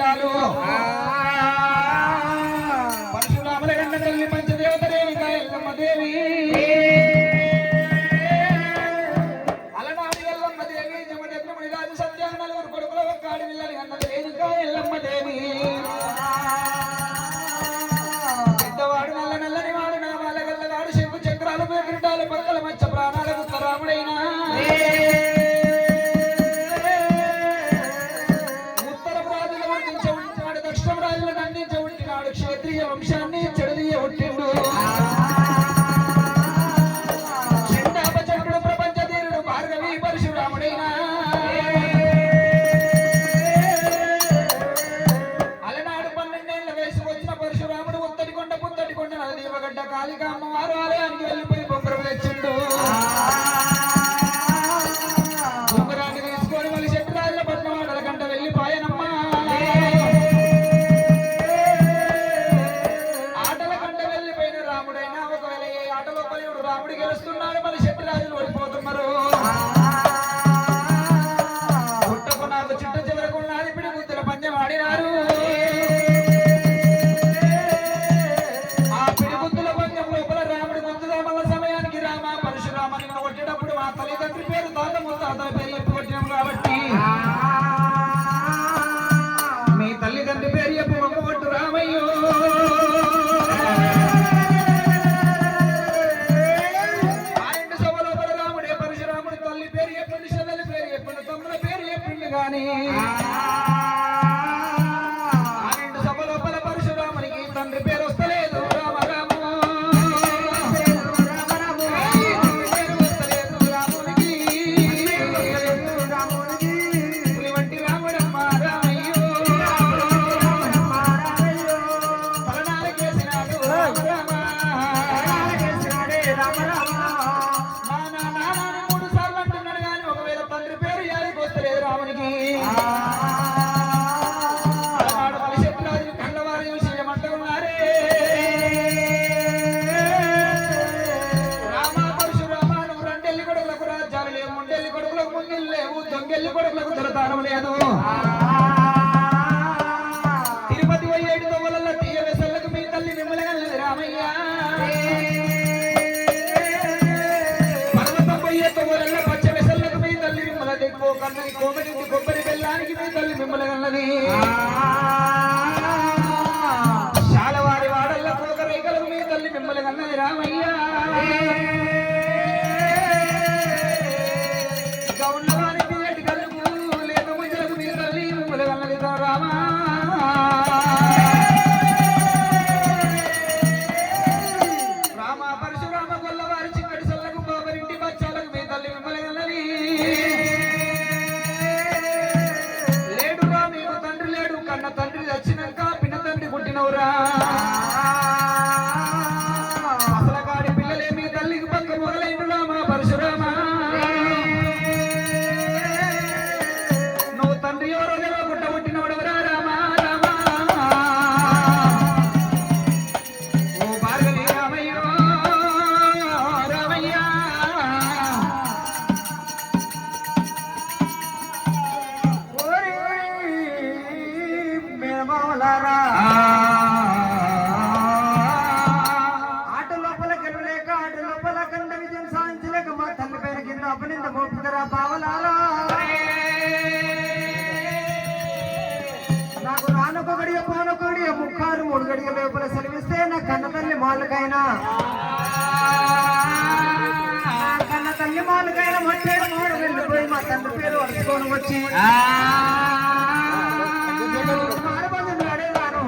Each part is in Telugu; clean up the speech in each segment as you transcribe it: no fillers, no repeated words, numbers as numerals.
ఇల్లాలు పరశురాముల గండ తల్లి పంచదేవతదేవి ఎల్లమ్మ దేవి అలనాడు ఎల్లమ్మ దేవి జమదగ్నముని రాజు సత్యాన్ని నలుగురు కొడుకుల ఒక్క ఆడపిల్లలు కన్న దేవిక ఎల్లమ్మ దేవి పెద్దవాడు నల్ల నల్లని వాడు నామాల గల్లవాడు శంకు చక్రాలు కిరీటాలు పక్కల మచ్చ ప్రాణాలకు రాముడైనా క్షత్రియ వంశాన్ని చెడదీయ ఒట్టిండు చండాపచంద్రుడు ప్రపంచ తీరుడు భార్గవి పరశురాముడైనా అలనాడు 12 ఏళ్ల వయసు వచ్చిన పరశురాముడు ఉత్తడికొండ పుత్తడికొండ నదీవగడ్డ కాళికా అమ్మవారు ఆలయానికి వెళ్ళిపోయి బొమ్మరు తెచ్చిండు బొమ్మరాన్ని తీసుకొని మళ్ళీ శత్రురాజుల పద్మవాడల గంట వెళ్ళిపోయానమ్మ రాముడు గెలుస్తున్నాడు మన శత్రురాజులు ఓడిపోతున్నారు పుట్టకు నాకు చిట్ట చివరకు నాది పిడి బుద్ధుల పందెం ఆడినారు ఆ పిడి బుద్ధుల పందెం లోపల రాముడు గుర్తుదామల సమయానికి రామ పరశురామని కొట్టేటప్పుడు మా తల్లిదండ్రి పేరు తాత ముత్తాతల పేరు చెప్పి కొట్టినాం కాబట్టి మీ తల్లిదండ్రి పేరు చెప్పి ఒక కొట్టు రామయ్యో ఆనంద సభ లోపల పరశురామునికి తండ్రి పేరు వస్తలేదు రామ రాము రామునికి పులి వంటి రాముడమ్మ రామయ్యో తలనాలు చేసినాడు నానాని 3 సార్లు అంటున్నాడు కానీ ఒకవేళ తండ్రి పేరు యాదికి వస్తలేదు రామునికి తిరుపతి పోయేడు తోవలల్ల తీయ వెసలకు మీ తల్లి మిమ్మల్ని కన్నది రామయ్య పర్వతం పోయే తోవలల్ల పచ్చ వెసలకు మీ తల్లి మిమ్మల్ని దిక్కో కన్నది కోమటి కొబ్బరి బెల్లానికి మీ తల్లి మిమ్మల్ని కన్నది శాలవారి వాడల్ల కోక రేఖలకు మీ తల్లి మిమ్మల్ని కన్నది రామయ్య రామ పరశురామ గొల్లవారి చిక్కడి సల్లకు బాబరింటి బచ్చాలకు మీ తల్లి మిమ్మల్ని కన్నది లేడు రా మీకు తండ్రి లేడు కన్న తండ్రి వచ్చినాక పిన్న తండ్రి పుట్టినవురా అసలకాడి పిల్లలే మీ తల్లికి పక్క మొదలైన రామ పరశురామ నువ్వు తండ్రి ఎవరో పుట్ట పుట్టినవడవరా రామ రామ ఓ భార్గవి రామయ్యో రామయ్య ఆట లోపల గెలవలేక ఆట లోపల కండ విజయం సాధించలేక మా తల్లి పేరు కింద అపనింద మోపుదరా బావలారా నాకు రానొక గడియ పోనొక గడియ 3 గడియ లోపల సెలవిస్తే నా కన్న తల్లి మాలకైనా కన్న తల్లి మాలకైనా మట్టేడు మూడు వెళ్ళిపోయి మా తండ్రి పేరు వరుసుకొని వచ్చి మారబంధుని అడేవాను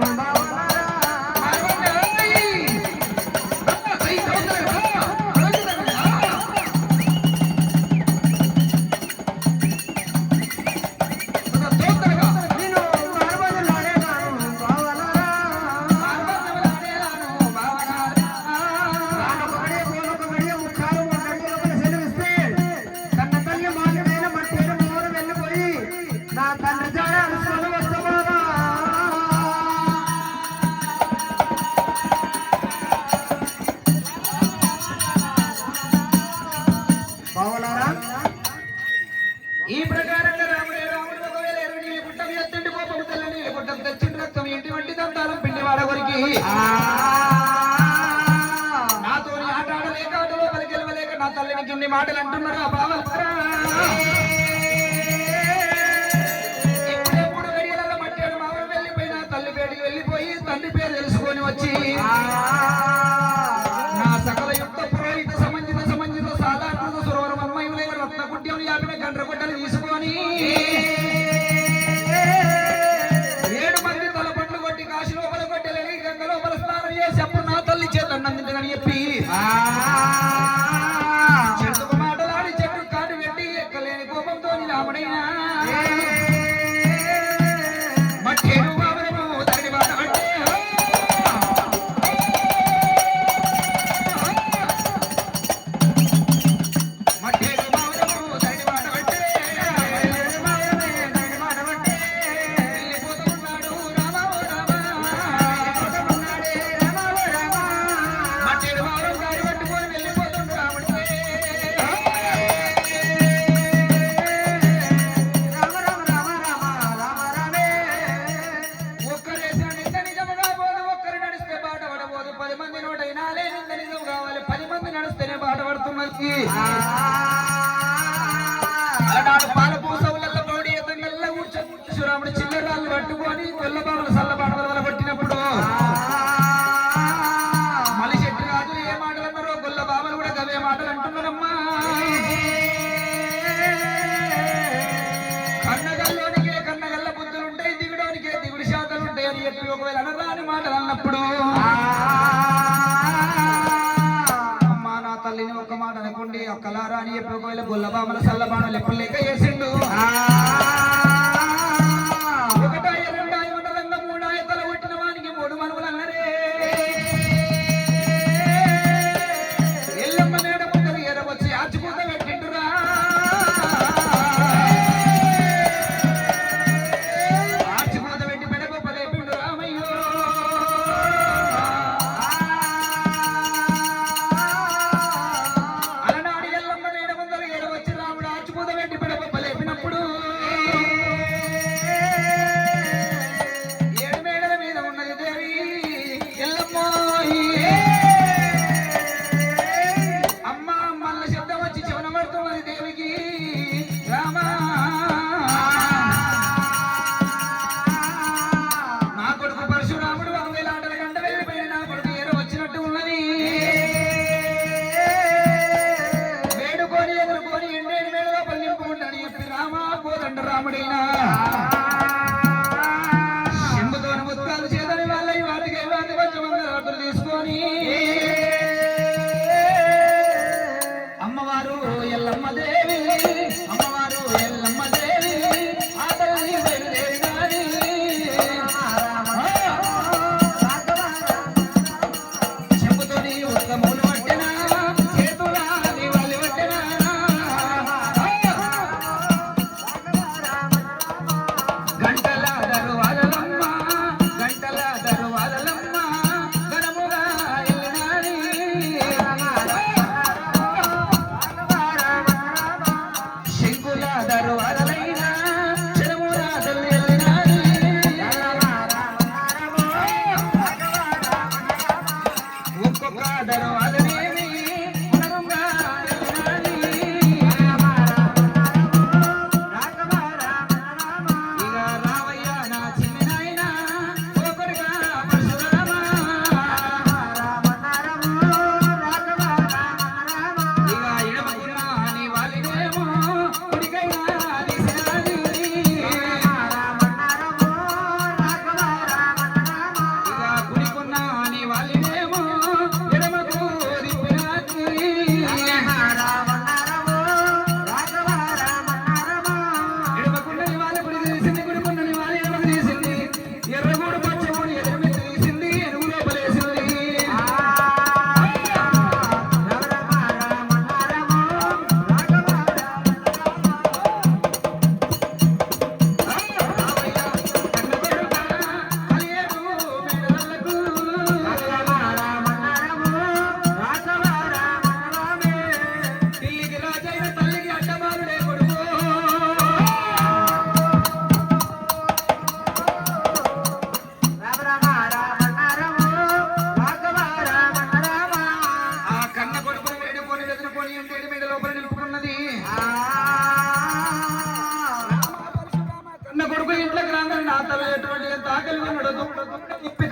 ఈ ప్రకారంగా రాముడు ఒకవేళ ఎరుని పుట్టకు ఎత్తండి కోపము తెల్లని పుట్టకు నాతోని ఆట ఆడలేక ఆటలో గెలవలేక నా తల్లిని ఇన్ని మాటలు అంటున్నారు ఆ బావలారా. ఇప్పుడెప్పుడు గడియలలో మట్టాడు మామూలు వెళ్ళిపోయిన తల్లి పేడికి వెళ్ళిపోయి తండ్రి పేరు తెలుసుకొని వచ్చి నా సకల యుక్త పురోహిత సమంజిత సాధారణ సురవర మన్మయులైన రత్న కుట్యం యాపిన గండ్ర గుడ్డలు తీసుకొని 7 మంది తలపండ్లు కొట్టి కాశీ లోపల కొట్టెలని గంగ లోపల స్నానం చేసి అప్పుడు నా తల్లి చేతను అందిందని చెప్పి చెట్టుకు మాటలాడి చెట్టు కాటు పెట్టి ఎక్కలేని కోపంతో రాముడైనా మట్టేడు బాబును తడి బాట అంటే అలనాడు పాలపూసవులలో పౌడి ఎదంగల్లో కూర్చొని చిల్లరాళ్ళు పట్టుకొని కొల్లబాబుల సల్లబాటల వల్ల కొట్టినప్పుడు మలి చెట్టు రాజులు ఏ మాటలు అన్నారో గొల్ల బాబులు కూడా గవే మాటలు అంటున్నారమ్మా. కన్నగల్లోనికే కన్నగల్ల బుద్ధులుంటాయి, దిగుడోనికే దిగుడు శాతలుంటాయి అని చెప్పి ఒకవేళ అనరాని మాటలు అన్నప్పుడు తల్లిని ఒక్క మాట అనుకోండి ఒక్కలారా అని చెప్పి ఒకవేళ గొల్లబామల సల్లబాణలు ఎప్పుడు లేక చేసిండు. 1 2 మండలంగా 3 ఆయతల కొట్టిన వానికి 3 మనుగులు అన్నరే. ఎల్లమ్మ మేడ ముందర ఎరవచ్చి ఆచుకూత పెట్టిండురా. ఆచుకూత పెట్టి మెడగొప్ప లేపిండు రామయ్యో. అలనాడు ఎల్లమ్మ మేడ ముందర ఎరవచ్చి రాముడు ఆచుకూత పెట్టి మెడగొప్ప లేపినప్పుడు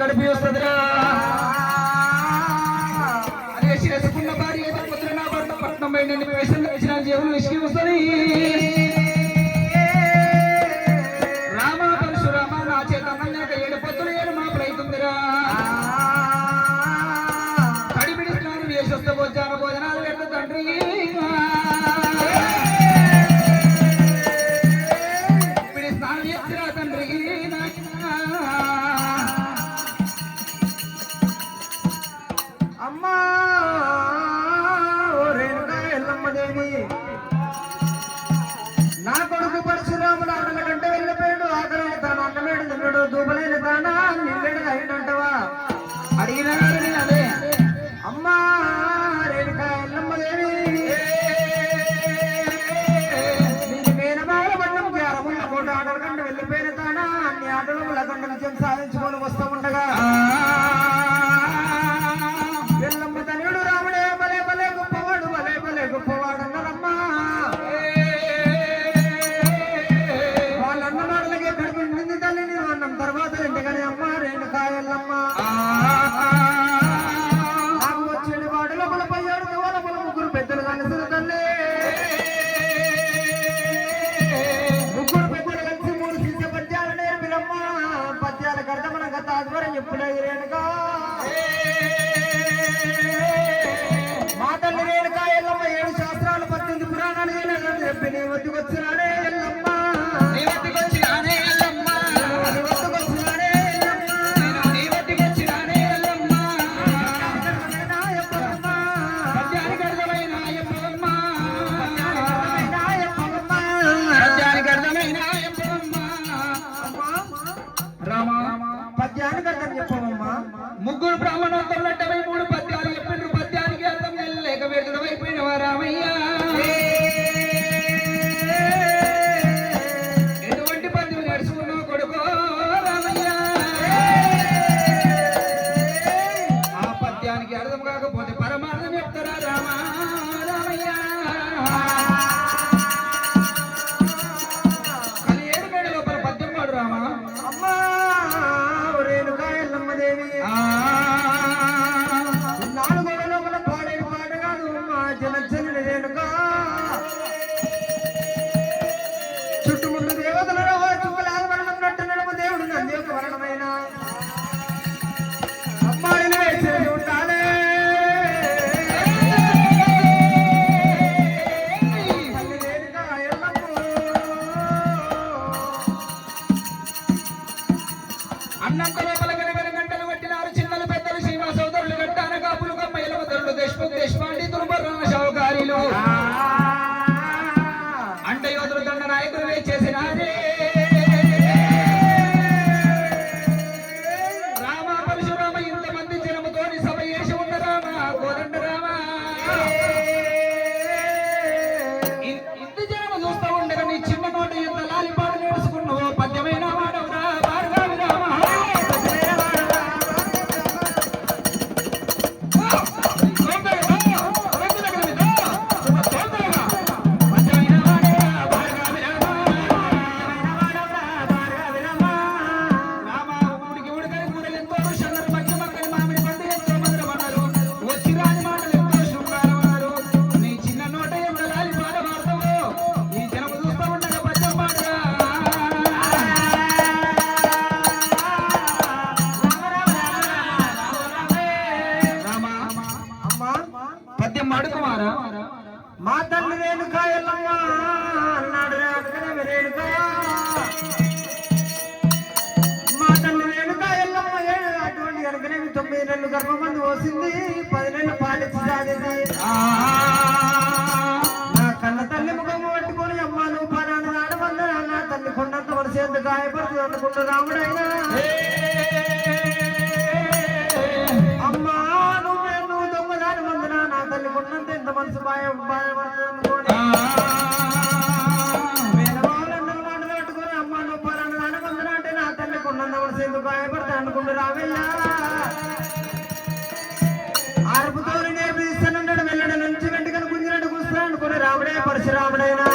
గడిపి వస్తుందిరా అదే చేసుకున్న భార్య ఏదో పొద్దున నా భర్త పట్నం బయట వేసిన వేసిన జీవులు విసిగి వస్తుంది రామ పరశురామ నా చేత అన్నం ఏడు పొద్దులు ఏడు మా ప్రయత్నందిరా కడిపిడి స్నానం వేసి వస్తే వచ్చాను భోజనాలు పెడతా తండ్రి నా కొడుకు పరశురాముడు ఆటల కంటే వెళ్ళిపోయాడు ఆకలి తాను అన్నమేడు తిన్నాడు దూపలేని తానా నిన్నడు అయిందంటవా అడిగిన అదే అమ్మా రేణుకా ఎల్లమ్మదేవి నీకు మేనమాల బండం గ్యారమున్న కోట ఆటల కంటే వెళ్ళిపోయిన తానా అన్ని ఆటలు లకండ విజయం సాధించుకొని వస్తూ ఉండగా ఎల్లమ్మ తనుడు రాముడే భలే భలే గొప్పవాడు భలే భలే గొప్పవాడు అన్నారమ్మా తర్వాత ఇంటికని అమ్మ రేణుకా ఎల్లమ్మ నాకు వచ్చేది వాడు లోపల పయ్యాడు లోపల ముగ్గురు పెద్దలు కలిసి తల్లి ముగ్గురు పెద్దలు కలిసి మూడు శిష్య పద్యాలు నేర్పిరమ్మ పద్యాల కర్తమన గత ఆధ్వర్యం చెప్పులేదు రేణుకా మా తల్లి రేణుకా ఎల్లమ్మ 7 శాస్త్రాలు 18 పురాణాలు చెప్పి నీ వద్దకు వచ్చినాడే ఎల్లమ్మ పద్యానికి అర్థం చెప్పవమ్మా ముగ్గురు బ్రాహ్మణోత్తములు 73 పద్యాలు చెప్పిండ్రు పద్యానికి అర్థం లేక వేదుడమైపోయినవా రామయ్య ఎటువంటి పద్యం నడుచుకున్నావు కొడుకో రామయ్య ఆ పద్యానికి అర్థం కాకపోతే పరమార్థం చెప్తారా రామా రామయ్య కానీ 7 మేడ లోపల పద్యం వాడు రామా అమ్మా రేణుకా ఎల్లమ్మదేవి 4 గోడల లోపల పాడేది పాట కాదు మా జనజనుని రేణుకా చుట్టుముట్టు దేవతల చుక్కలాగా వర్ణం నట్టు నడుము దేవుడు నంది యొక్క వర్ణమైన అమ్మాయిలు వేసేది ఉండాలి తల్లి రేణుకా ఎల్లమ్మ అన్నంత లోపల గనగన గంటలు కొట్టినారు చిన్నలు పెద్దలు సీమా సోదరులు గట్టాన కాపులు కమ్మయ్యల వదరులు దేశముఖ్ దేశపాండి దుర్బర్రణ షావుకారీలు అంట యోధులు దండ నాయకులు వేచేసినారే రామ పరశురామ ఇంతమంది జనముతోని సభ చేసి ఉన్న రామ కోదండ రామ ఇంత జనము చూస్తూ ఉండగా నీ చిన్న నోట ఎంత లాలిపాడు నేర్చుకున్నావో పద్యమైన వాడవురా భార్గవి రామ పద్యం మాడుకుమారా మా తల్లి రేణుకా ఎల్లమ్మ అన్నాడు రేణుకా మా తల్లి రేణుకా ఎల్లమ్మ అటువంటి కనుకనే 9 నెలలు గర్భమంది పోసింది 10 నెలలు పాలించి సాగింది నా కన్న తల్లి ముఖము పట్టుకొని అమ్మ నువ్వు పరాను నాడమంది నా తల్లి కొండంత వలస ఎంత గాయపడుతుంది అనుకుంటూ రాముడైనా అమ్మా నువ్వు దొంగదాని మందున నా తల్లి కొండంత ఎంత మనసు బాధపడుతుంది అనుకోని మేనవాళ్ళందరూ మాటలు పెట్టుకొని అమ్మ నువ్వు పరాను నాడమందున అంటే నా తల్లి కొండంత వలస ఎందుకు గాయపడుతుంది అనుకుంటూ రావయ్యా ఆరుపుతో నేర్పిస్తానన్నాడు వెళ్ళడం నుంచి వెంటకని గుంజినట్టు కూర్చున్నాడు అనుకుని రాముడే పరశురాముడైనా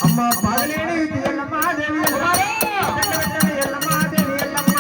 అమ్మ పాదలేని ఎల్లమ్మ దేవి ఎల్లమ్మ ఎల్లమ్మ దేవి ఎల్లమ్మ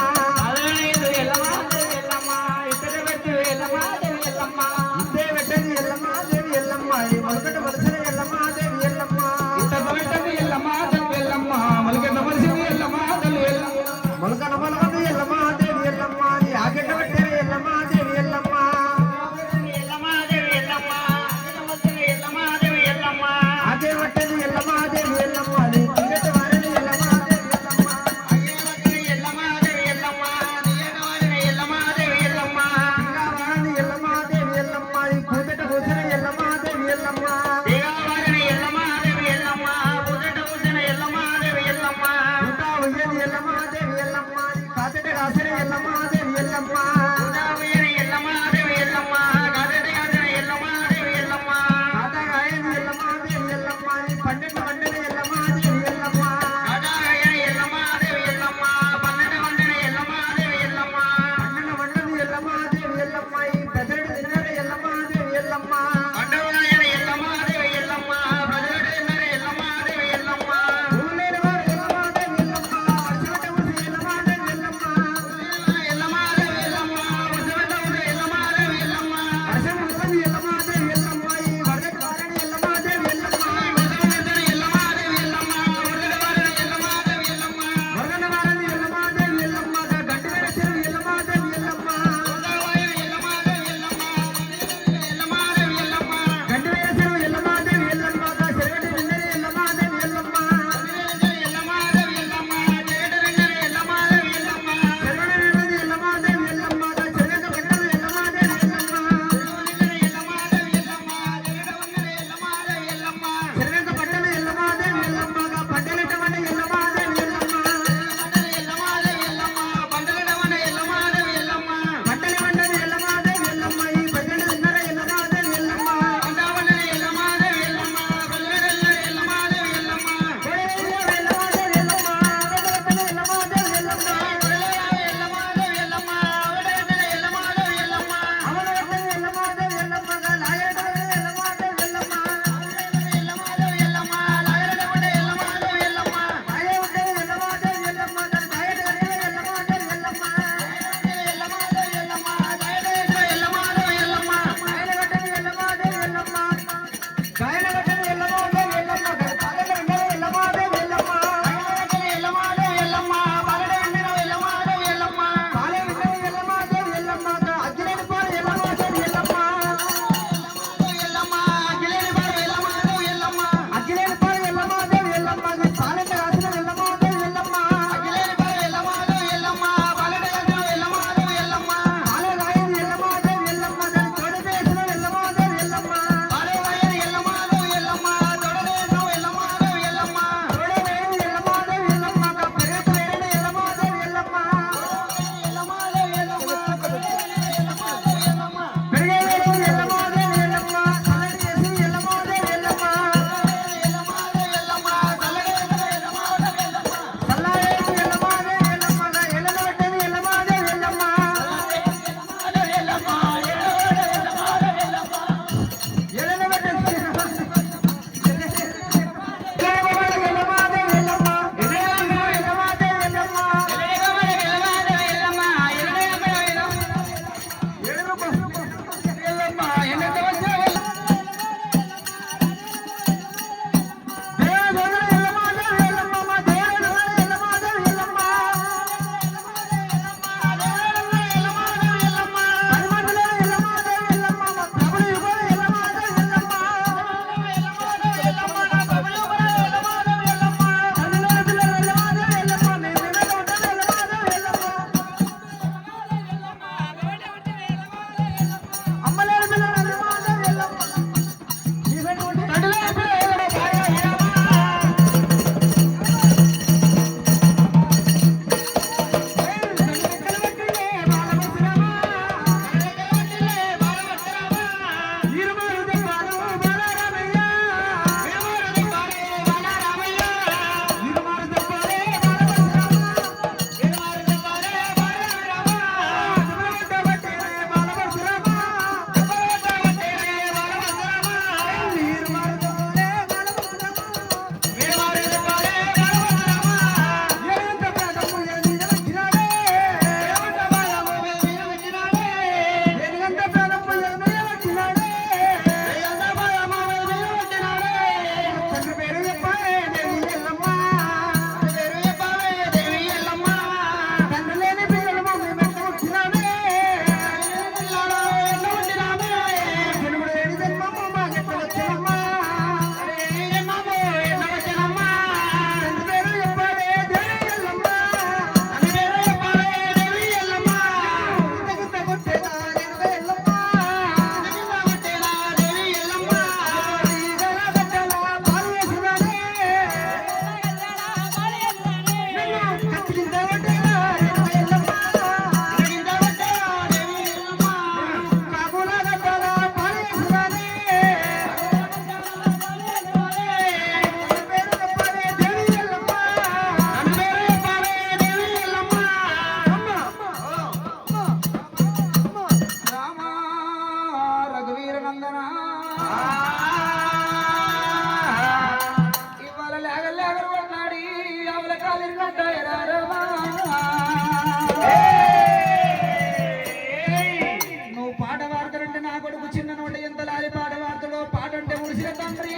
చేసిన తండ్రి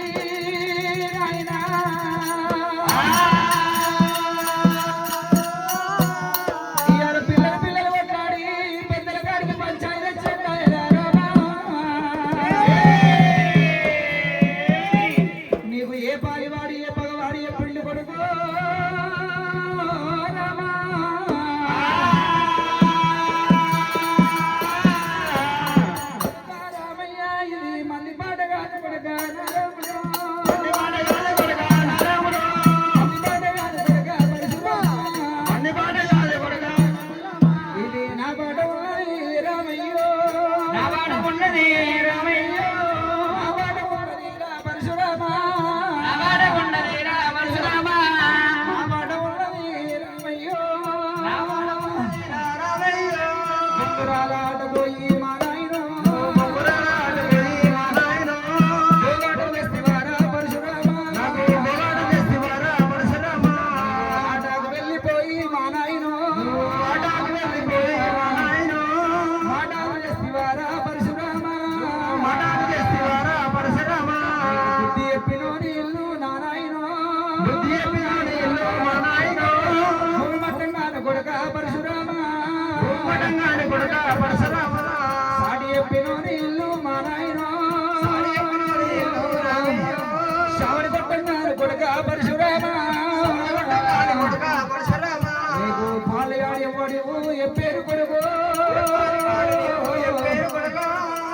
ఆయన ఇవాళ పిల్లలు కొట్లాడి పెద్దల కాడికి పంచాయతీ చెందాయరా నీకు ఏ పాలివాడి ఏ పగవాడి ఏ పెళ్లి కొడుకు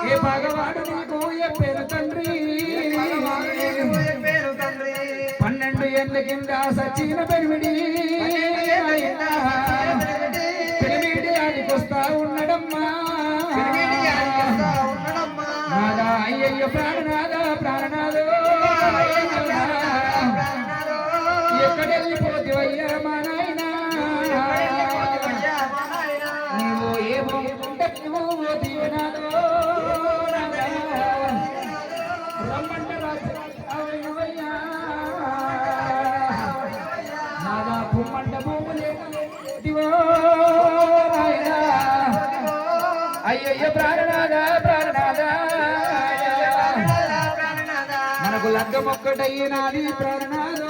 ఏ భగవాడు నీకు ఏ పేరు తండ్రి 12 ఏళ్ళ కింద సచిన పెరిమిడి వస్తా ఉన్నడమ్మా నాదా అయ్యయ్య ప్రాణనాథో ఎక్కడెళ్ళిపోతివయ్యా మా నాయనా నీవు ఏ బాగుంటే నువ్వు పోతీనాదో రమ్మంటే రాజయ్యా నాదా పుమ్మంట భూములేవో అయ్యయ్య ప్రాణనాథ మనకు లగ్గం ఒక్కటయ్యినాది ప్రాణనాథో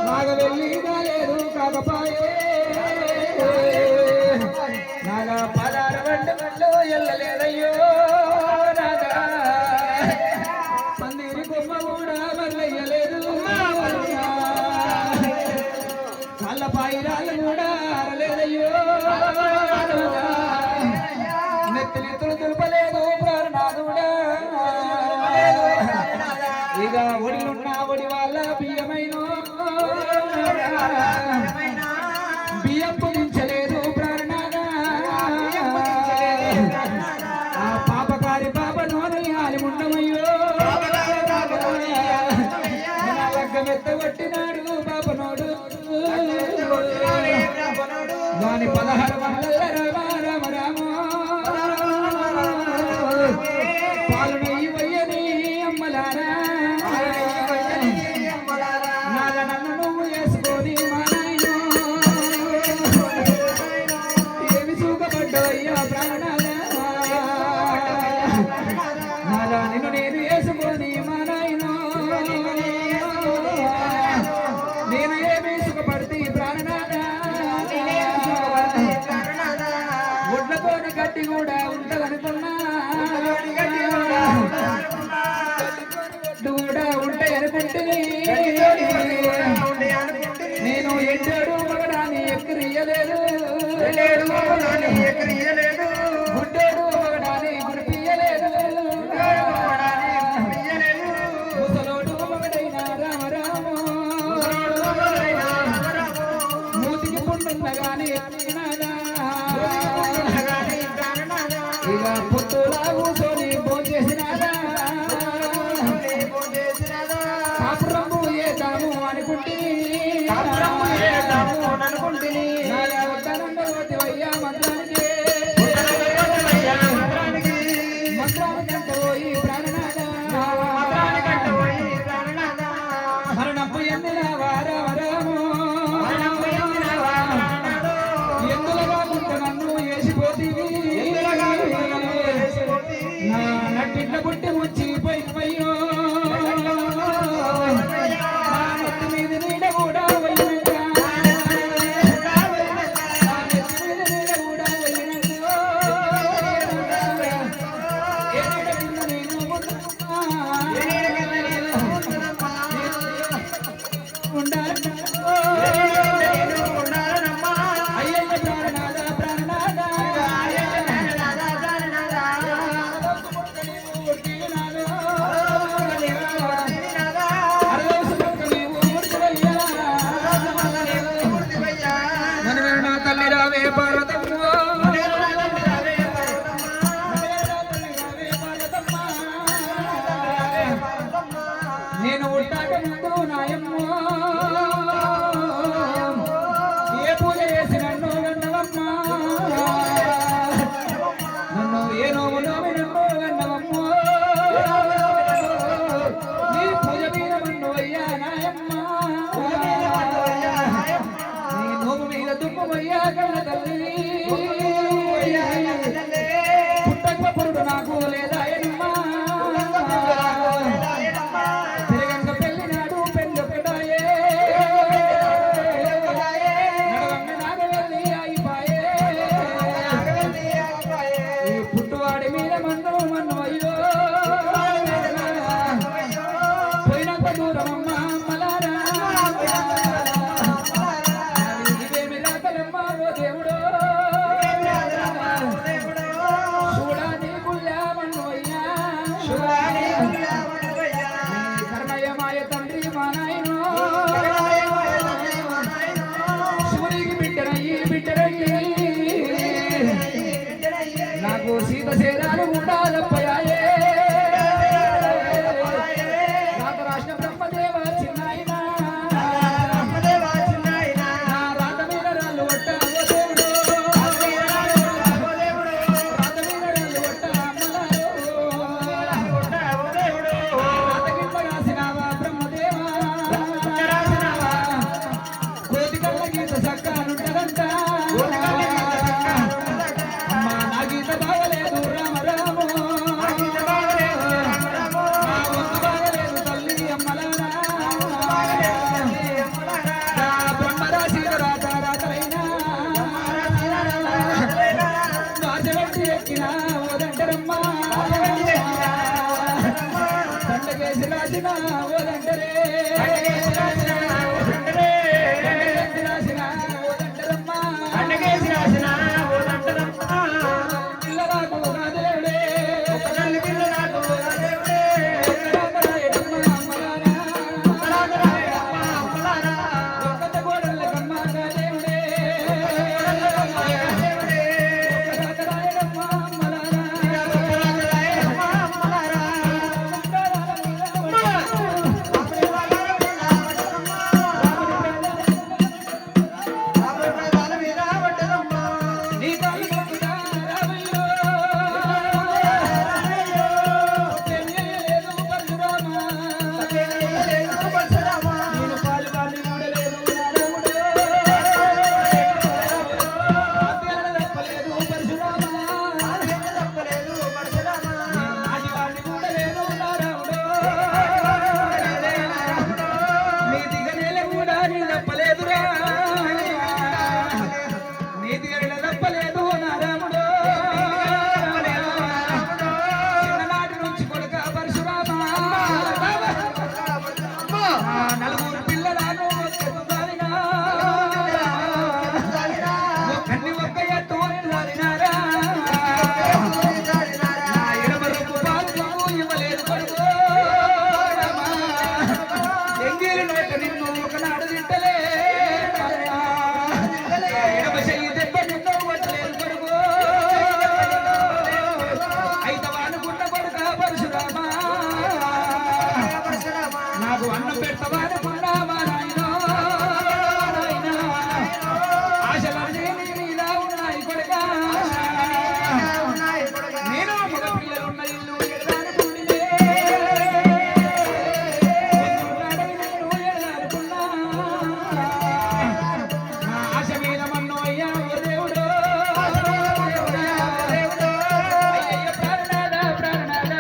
నాగ వెళ్ళి లేదు కాకపాయే నాగ పదార వంటలు ఎల్లలేదయ్యో నాదా పందిరి కొమ్మ కూడా వల్లయ్యలేదు కళ్ళ పాయిరాలు కూడా అరలేదయ్యో నెత్తులు తులపలేదు ప్రాణనాథుడా ఇక ఒడిలున్న ఒడి వాళ్ళ బియ్యమైన బియ్యం పులించలేదు ప్రాణనాథ ఆ పాపకారి పాపనోని ఆలిముండమయ్యో లగ్గమెత్తగొట్టినాడు పాపనోడు వాని 16 మండల రామ రామ పాలనయ్యి వయ్యని అమ్మలారా నన్ను నువ్వు వేసుకొని మా నాయన ఏమి చూకబడ్డాయ్యా ప్రాణాలా నాలా నిన్ను నేను వేసుకొని మా నాయన నేను ఏమి సుఖపడితే ప్రాణనాథా ఒడ్లతోని గడ్డి కూడా ఉంటదనుకున్నా కూడా ఉంటాయి అనుకుంటే నేను ఎండాడు మగడాన్ని ఎక్కరియలేదు గుడ్డోడు మగడాన్ని గురిపియలేదు ముసలోడు మగడైన రామ మూతికి పుండున్న గాని ఇక పుట్టులా కూర్చొని భోంచేసినాదా కాపురము ఏదాము అనుకుంటే వద్దనయ్యా మంత్రానికి మంత్రానికంటే పోయి ప్రాణనాథ మరణపు ఎందిన వారాము ఎందులగా నన్ను వేసిపోతీవి నా నట్టి బిడ్డ పుట్టి వచ్చి పోయినవయ్యో మీద నీడ కూడా నేను ఉంటాక ముందు నాయమ్మో ఏ పూజ చేసి నన్ను గన్నవమ్మా నన్ను ఏ నోము నోమి నన్ను గన్నవమ్మో నీ పూజ మీద మన్ను అయ్యా నాయమ్మా నీ నోము మీద దుమ్ము అయ్యా కన్న తల్లి పుట్టక పురుడు నాకు లేదా నాకు సీత సేనాలు ఉండాలప్పయాయే నాకు రాష్ట్ర బ్రహ్మదేవ చిన్నాయన నా రాత మీద రాళ్ళు ఒట్ట రాత మీద రాళ్ళు ఒట్ట రాత గిట్ల రాసినావా బ్రహ్మదేవా కోతి కళ్ళ గీత సక్కానుంటదంట నాకు అన్నం పెట్టవానుకున్నా మా నాయన ఆశలన్నీ నీలా ఉన్నాయి కొడుకా నేను మగ పిల్లలున్న ఇల్లు ఎడదానుకునే నా ఆశ మీద మన్ను అయ్యా దేవుడు అయ్యయ్య ప్రాణనాథ ప్రాణనాథ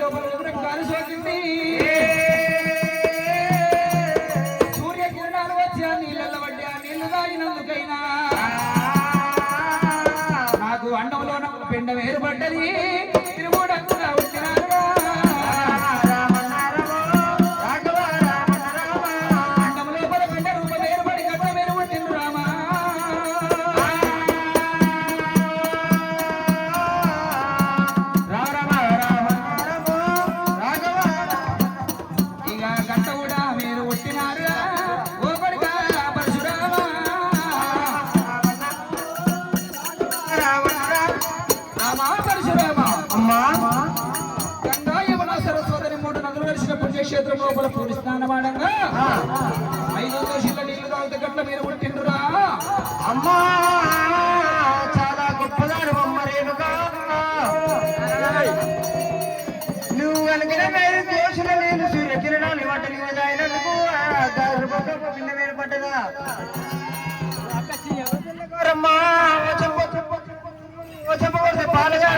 లోపల ఉగ్రం గాలి సోకింది సూర్యకిరణాలు వచ్చి ఆ నీళ్ళల్లో పడ్డి ఆ నీళ్లు తాగినందుకైనా నాకు అండంలో పిండం ఏర్పడ్డది తిరుగుడంగా వచ్చినారుగా అండం లోపల పిండ రూపం ఏర్పడి గడ్డ మీద పుట్టిండు రామా ఇక గట్ట కూడా మీరు పుట్టినారుగా ఓ కొడుకా పరశురామా రామా పరశురామా అమ్మా గంగా యమున సరస్వతిని 3 నదులు కలిసిన పుణ్యక్షేత్రం లోపల పూరి స్నానమాడంగా 5 దోషుల నీళ్లు తాగితే గట్ల మీరు పుట్టిండురా అమ్మా చాలా గొప్పదారు అమ్మ రేణుగా నువ్వు కలిగిన మేలు దోషుల నేను సూర్యకిరణాలు వంట నీవు దాయినందుకు భిన్న వేరు పడ్డదా చెప్ప పాలుగా